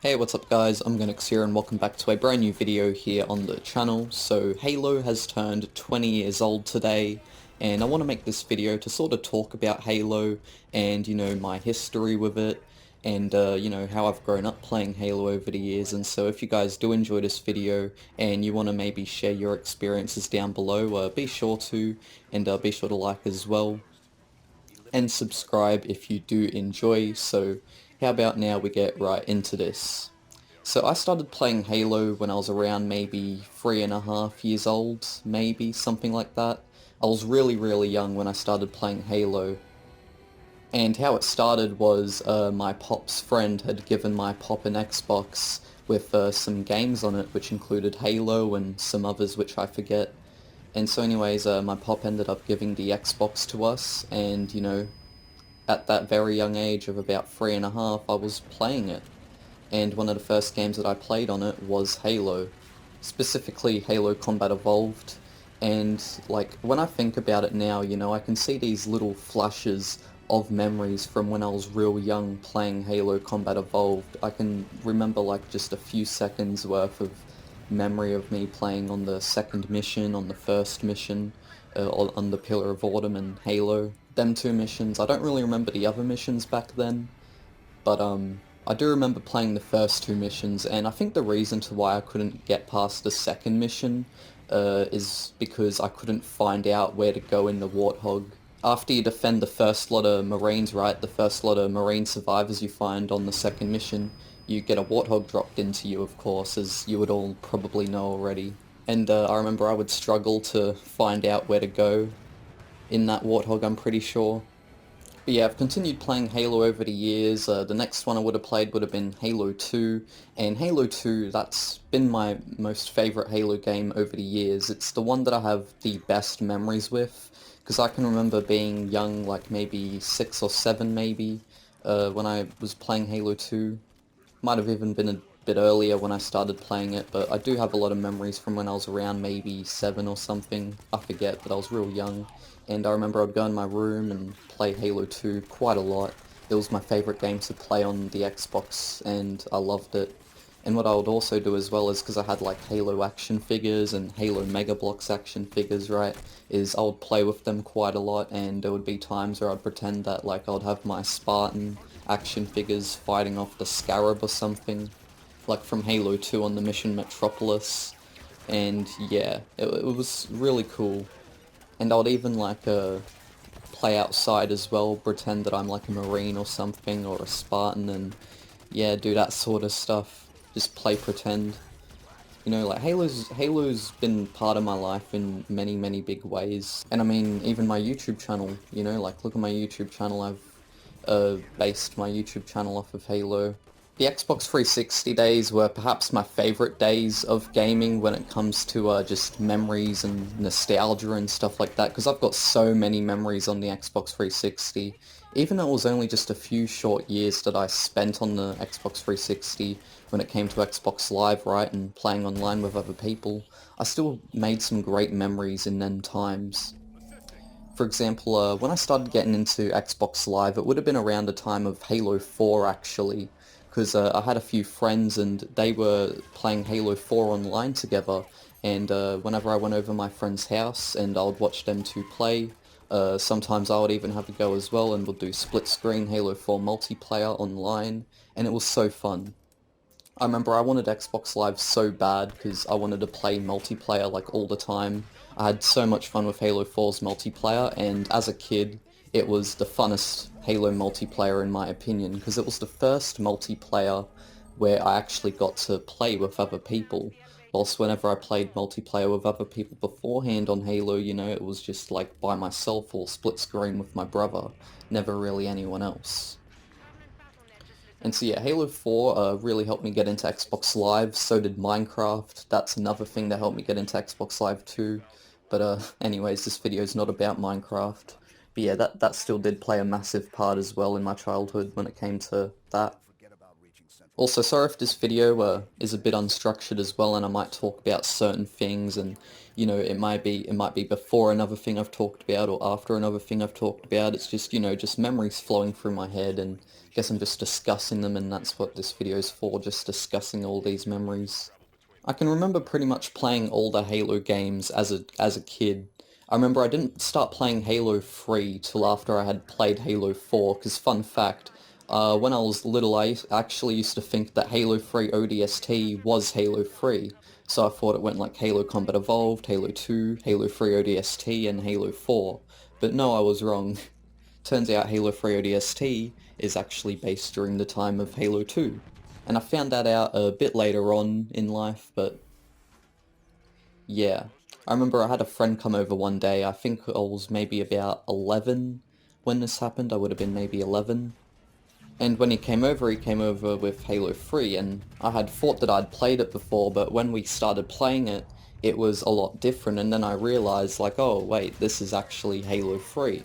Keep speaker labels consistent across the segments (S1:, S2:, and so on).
S1: Hey, what's up guys, Omogonix here and welcome back to a brand new video here on the channel. So Halo has turned 20 years old today and I want to make this video to sort of talk about Halo and my history with it and how I've grown up playing Halo over the years. And so if you guys do enjoy this video and you want to maybe share your experiences down below, be sure to, and be sure to like as well and subscribe if you do enjoy. So how about now we get right into this. So I started playing Halo when I was around maybe 3.5 years old, maybe, something like that. I was really young when I started playing Halo. And how it started was my pop's friend had given my pop an Xbox with some games on it, which included Halo and some others which I forget. And so anyways, my pop ended up giving the Xbox to us, and at that very young age of about 3.5, I was playing it. And one of the first games that I played on it was Halo, specifically Halo Combat Evolved. And like when I think about it now, I can see these little flashes of memories from when I was real young playing Halo Combat Evolved. I can remember like just a few seconds worth of memory of me playing on the second mission, on the first mission, on the Pillar of Autumn and Halo. Them two missions. I don't really remember the other missions back then, but I do remember playing the first two missions, and I think the reason to why I couldn't get past the second mission is because I couldn't find out where to go in the Warthog. After you defend the first lot of Marines, right, the first lot of Marine survivors you find on the second mission, you get a Warthog dropped into you, of course, as you would all probably know already. And I remember I would struggle to find out where to go in that Warthog, I'm pretty sure. But yeah, I've continued playing Halo over the years. The next one I would have played would have been Halo 2, and Halo 2, that's been my most favourite Halo game over the years. It's the one that I have the best memories with, because I can remember being young, like maybe 6 or 7 maybe, when I was playing Halo 2. Might have even been a bit earlier when I started playing it, but I do have a lot of memories from when I was around maybe 7 or something. I forget, but I was real young. And I remember I'd go in my room and play Halo 2 quite a lot. It was my favourite game to play on the Xbox, and I loved it. And what I would also do as well is, because I had like Halo action figures and Halo Mega Bloks action figures, right, is I would play with them quite a lot, and there would be times where I'd pretend that like I would have my Spartan action figures fighting off the Scarab or something, like from Halo 2 on the mission Metropolis. And yeah, it was really cool. And I would even like play outside as well, pretend that I'm like a Marine or something, or a Spartan, and yeah, do that sort of stuff. Just play pretend. Like Halo's been part of my life in many big ways. And I mean, even my YouTube channel, like look at my YouTube channel. I've based my YouTube channel off of Halo. The Xbox 360 days were perhaps my favorite days of gaming when it comes to just memories and nostalgia and stuff like that, because I've got so many memories on the Xbox 360. Even though it was only just a few short years that I spent on the Xbox 360 when it came to Xbox Live, right, and playing online with other people, I still made some great memories in them times. For example, when I started getting into Xbox Live, it would have been around the time of Halo 4 actually, because I had a few friends and they were playing Halo 4 online together, and whenever I went over my friend's house and I would watch them two play, sometimes I would even have a go as well and would do split screen Halo 4 multiplayer online, and it was so fun. I remember I wanted Xbox Live so bad because I wanted to play multiplayer like all the time. I had so much fun with Halo 4's multiplayer, and as a kid, it was the funnest Halo multiplayer in my opinion, because it was the first multiplayer where I actually got to play with other people. Whilst whenever I played multiplayer with other people beforehand on Halo, it was just like by myself or split screen with my brother, never really anyone else. And so yeah, Halo 4 really helped me get into Xbox Live, so did Minecraft. That's another thing that helped me get into Xbox Live too. But anyways, this video is not about Minecraft. But yeah, that still did play a massive part as well in my childhood when it came to that. Also, sorry if this video is a bit unstructured as well, and I might talk about certain things, and it might be before another thing I've talked about or after another thing I've talked about. It's just just memories flowing through my head, and I guess I'm just discussing them, and that's what this video is for, just discussing all these memories. I can remember pretty much playing all the Halo games as a kid. I remember I didn't start playing Halo 3 till after I had played Halo 4, because fun fact, when I was little I actually used to think that Halo 3 ODST was Halo 3, so I thought it went like Halo Combat Evolved, Halo 2, Halo 3 ODST, and Halo 4. But no, I was wrong. Turns out Halo 3 ODST is actually based during the time of Halo 2. And I found that out a bit later on in life, but yeah. I remember I had a friend come over one day. I think I was maybe about 11 when this happened. I would have been maybe 11. And when he came over with Halo 3, and I had thought that I'd played it before, but when we started playing it, it was a lot different, and then I realized, like, oh wait, this is actually Halo 3.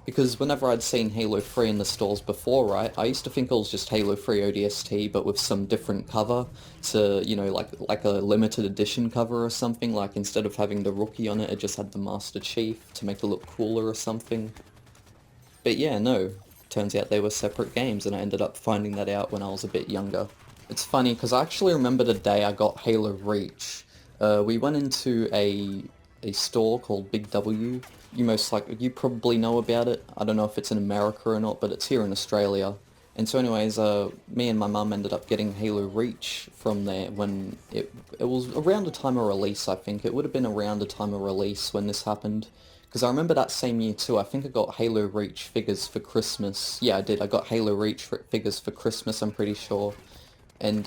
S1: Because whenever I'd seen Halo 3 in the stores before, right, I used to think it was just Halo 3 ODST, but with some different cover to, like a limited edition cover or something, like instead of having the rookie on it, it just had the Master Chief to make it look cooler or something. But yeah, no, turns out they were separate games, and I ended up finding that out when I was a bit younger. It's funny, because I actually remember the day I got Halo Reach. We went into a store called Big W. You probably know about it. I don't know if it's in America or not, but it's here in Australia. And so anyways, me and my mum ended up getting Halo Reach from there when it was around the time of release, I think. It would have been around the time of release when this happened. Because I remember that same year too, I think I got Halo Reach figures for Christmas. Yeah, I did. I got Halo Reach figures for Christmas, I'm pretty sure. And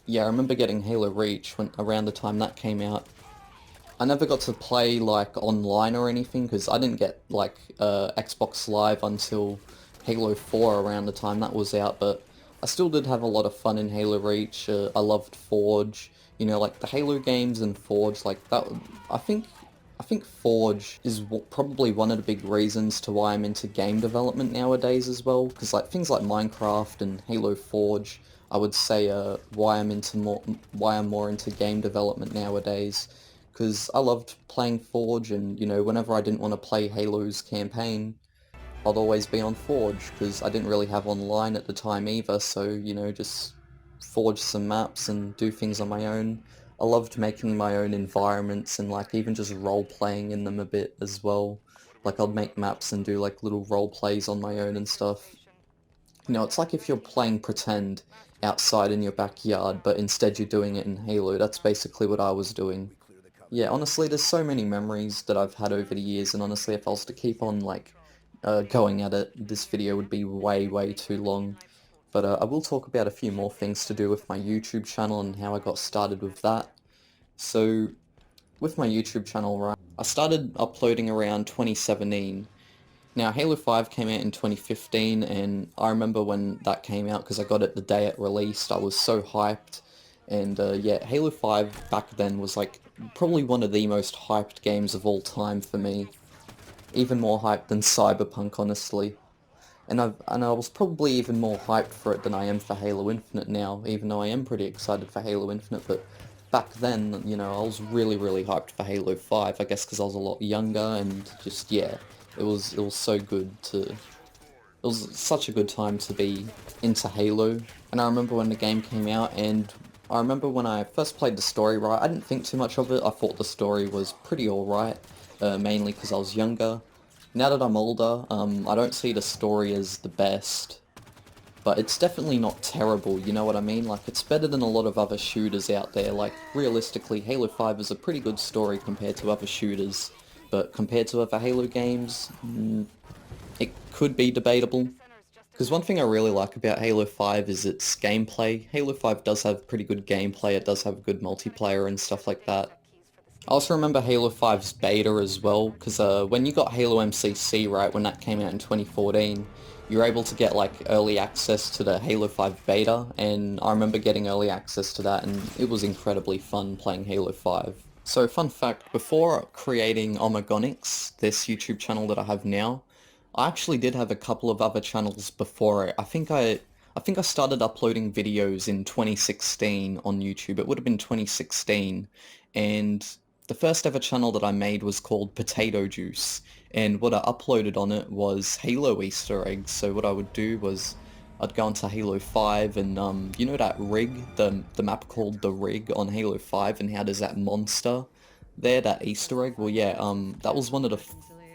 S1: yeah, I remember getting Halo Reach around the time that came out. I never got to play like online or anything because I didn't get like Xbox Live until Halo 4 around the time that was out, but I still did have a lot of fun in Halo Reach. I loved Forge, like the Halo games and Forge, like that. I think I think Forge is probably one of the big reasons to why I'm into game development nowadays as well, because like things like Minecraft and Halo Forge, I would say why I'm more into game development nowadays, because I loved playing Forge, and whenever I didn't want to play Halo's campaign, I'd always be on Forge, because I didn't really have online at the time either, so just forge some maps and do things on my own. I loved making my own environments and like even just role-playing in them a bit as well. Like I'd make maps and do like little role plays on my own and stuff. It's like if you're playing pretend outside in your backyard, but instead you're doing it in Halo. That's basically what I was doing. Yeah, honestly, there's so many memories that I've had over the years, and honestly, if I was to keep on like going at it, this video would be way, way too long. But I will talk about a few more things to do with my YouTube channel and how I got started with that. So, with my YouTube channel, right, I started uploading around 2017. Now, Halo 5 came out in 2015, and I remember when that came out because I got it the day it released. I was so hyped. And yeah, Halo 5 back then was like probably one of the most hyped games of all time for me. Even more hyped than Cyberpunk, honestly. And I was probably even more hyped for it than I am for Halo Infinite now, even though I am pretty excited for Halo Infinite, but back then, I was really, really hyped for Halo 5, I guess because I was a lot younger, and just, yeah, it was so good it was such a good time to be into Halo, and I remember when the game came out, and I remember when I first played the story, right, I didn't think too much of it. I thought the story was pretty alright, mainly because I was younger. Now that I'm older, I don't see the story as the best, but it's definitely not terrible, you know what I mean? Like, it's better than a lot of other shooters out there. Like, realistically, Halo 5 is a pretty good story compared to other shooters, but compared to other Halo games, it could be debatable. Because one thing I really like about Halo 5 is its gameplay. Halo 5 does have pretty good gameplay, it does have good multiplayer and stuff like that. I also remember Halo 5's beta as well, because when you got Halo MCC, right, when that came out in 2014, you were able to get like early access to the Halo 5 beta, and I remember getting early access to that, and it was incredibly fun playing Halo 5. So fun fact, before creating Omogonix, this YouTube channel that I have now, I actually did have a couple of other channels before it. I think I I think I started uploading videos in 2016 on YouTube. It would have been 2016, and the first ever channel that I made was called Potato Juice, and what I uploaded on it was Halo Easter eggs. So what I would do was I'd go into Halo 5 and you know that rig, the map called the rig on Halo 5, and how there's that monster there, that Easter egg? Well, yeah, that was one of the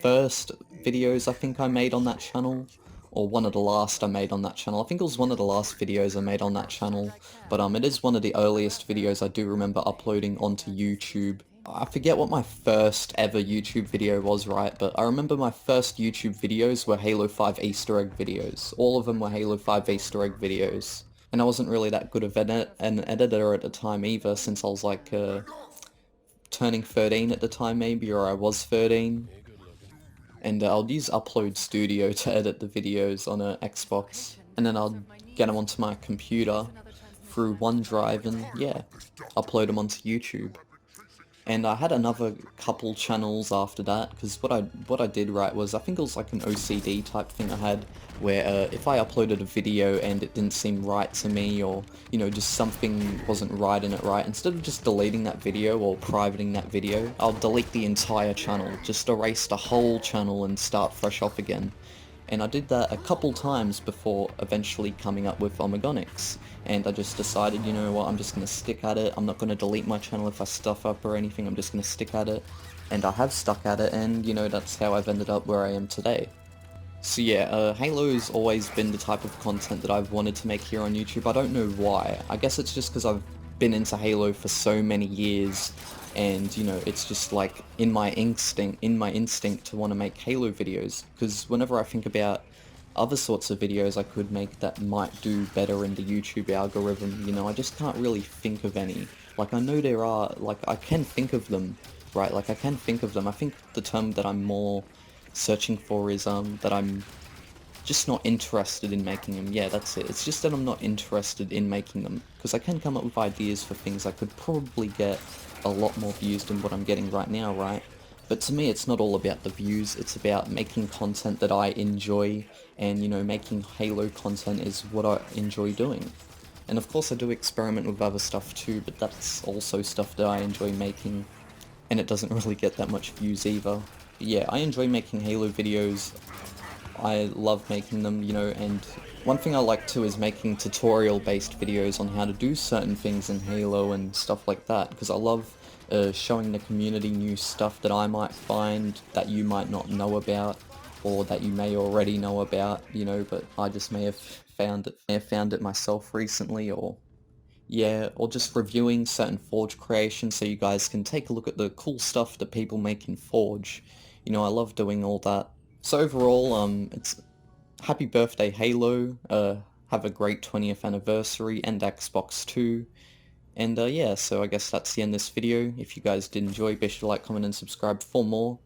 S1: first videos I think I made on that channel, or one of the last I made on that channel. I think it was one of the last videos I made on that channel, but it is one of the earliest videos I do remember uploading onto YouTube. I forget what my first ever YouTube video was, right, but I remember my first YouTube videos were Halo 5 Easter egg videos. All of them were Halo 5 Easter egg videos. And I wasn't really that good of an editor at the time either, since I was like turning 13 at the time maybe, or I was 13. And I'll use Upload Studio to edit the videos on an Xbox, and then I'll get them onto my computer through OneDrive and yeah, upload them onto YouTube. And I had another couple channels after that, because what I did right was, I think it was like an OCD type thing I had, where if I uploaded a video and it didn't seem right to me, or, you know, just something wasn't right in it, right, instead of just deleting that video or privating that video, I'll delete the entire channel, just erase the whole channel and start fresh off again. And I did that a couple times before eventually coming up with Omogonix. And I just decided, you know what, I'm just going to stick at it. I'm not going to delete my channel if I stuff up or anything. I'm just going to stick at it. And I have stuck at it, and, you know, that's how I've ended up where I am today. So yeah, Halo's always been the type of content that I've wanted to make here on YouTube. I don't know why. I guess it's just because I've been into Halo for so many years, and you know, it's just like in my instinct to want to make Halo videos, because whenever I think about other sorts of videos I could make that might do better in the YouTube algorithm, you know, I just can't really think of any. Like, I know there are, like, I can think of them, right, like, I can think of them. I think the term that I'm more searching for is, that I'm just not interested in making them. Yeah, that's it. It's just that I'm not interested in making them, because I can come up with ideas for things I could probably get a lot more views than what I'm getting right now, right? But to me, it's not all about the views, it's about making content that I enjoy, and, you know, making Halo content is what I enjoy doing. And of course I do experiment with other stuff too, but that's also stuff that I enjoy making, and it doesn't really get that much views either. But yeah, I enjoy making Halo videos. I love making them, you know, and one thing I like too is making tutorial-based videos on how to do certain things in Halo and stuff like that, because I love showing the community new stuff that I might find that you might not know about, or that you may already know about, you know, but I just may have found it myself recently, or yeah, or just reviewing certain Forge creations so you guys can take a look at the cool stuff that people make in Forge. You know, I love doing all that. So overall, it's happy birthday Halo, have a great 20th anniversary, and Xbox too. And yeah, so I guess that's the end of this video. If you guys did enjoy, be sure to like, comment, and subscribe for more.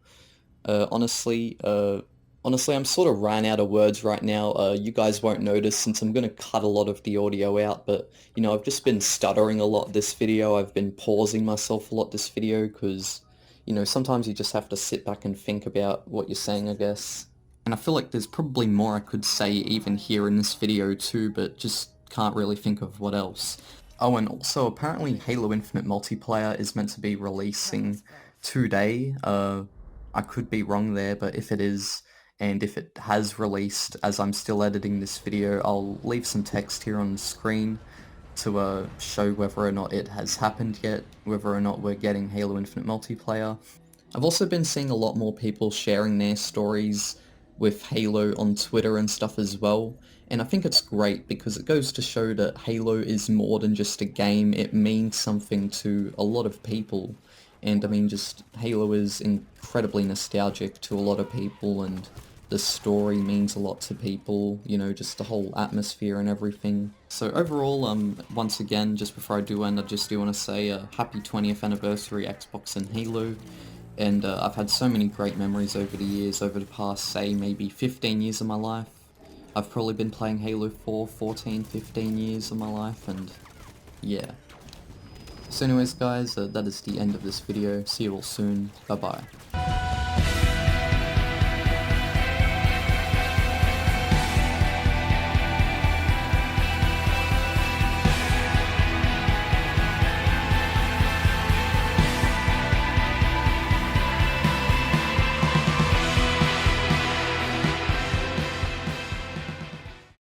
S1: Honestly, I'm sort of ran out of words right now. You guys won't notice since I'm going to cut a lot of the audio out, but, you know, I've just been stuttering a lot this video. I've been pausing myself a lot this video, because, you know, sometimes you just have to sit back and think about what you're saying, I guess. And I feel like there's probably more I could say even here in this video too, but just can't really think of what else. Oh, and also apparently Halo Infinite Multiplayer is meant to be releasing today. I could be wrong there, but if it is, and if it has released as I'm still editing this video, I'll leave some text here on the screen to show whether or not it has happened yet, whether or not we're getting Halo Infinite Multiplayer. I've also been seeing a lot more people sharing their stories with Halo on Twitter and stuff as well, and I think it's great because it goes to show that Halo is more than just a game. It means something to a lot of people, and I mean, just Halo is incredibly nostalgic to a lot of people, and the story means a lot to people, you know, just the whole atmosphere and everything. So overall, once again, just before I do end, I just do want to say happy 20th anniversary Xbox and Halo. And I've had so many great memories over the years, over the past, say, maybe 15 years of my life. I've probably been playing Halo for 14, 15 years of my life, and yeah. So anyways guys, that is the end of this video. See you all soon. Bye bye.